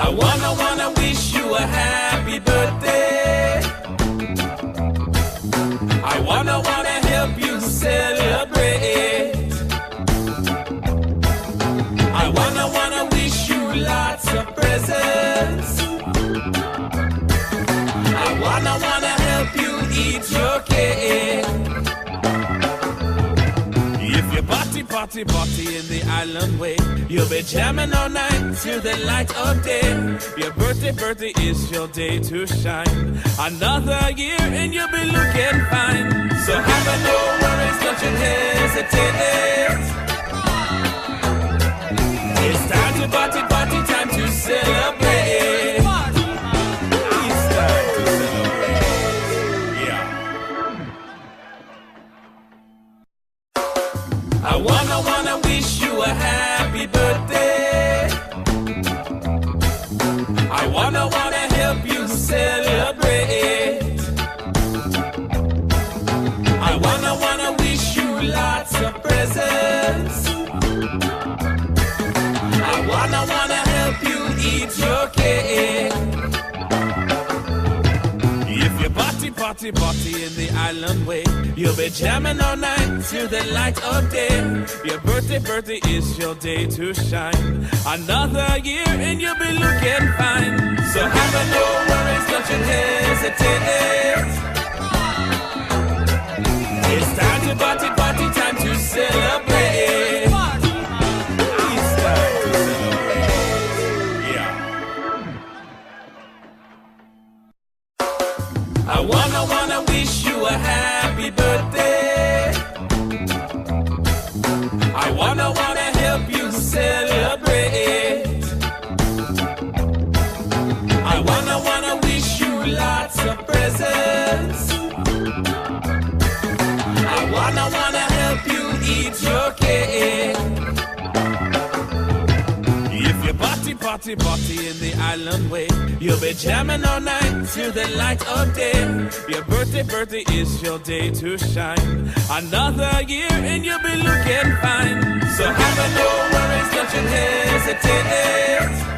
I wanna wish you a happy birthday. I wanna help you celebrate. I wanna wish you lots of presents. I wanna help you eat your cake. If you party in the island way, you'll be jamming all night till the light of day. Your birthday is your day to shine. Another year and you'll be looking fine. So have no worries, don't you hesitate. It's time to party, time to celebrate. It's time to celebrate. Yeah. I wanna wish you a happy birthday. I wanna help you celebrate. I wanna wish you lots of presents. I wanna help you eat your cake. If you party in the island way, you'll be jamming all night till the light of day. Your birthday is your day to shine. Another year and you'll be looking fine. So have no worries, don't you hesitate. It's time to party, time to celebrate. It's time to celebrate. Yeah. I wanna wish you a happy birthday. I wanna help you celebrate. I wanna wish you lots of presents. I wanna help you eat your cake. If you party in the island way, you'll be jamming all night till the light of day. Your birthday is your day to shine. Another year and you'll be looking fine. So have no worries, don't you hesitate.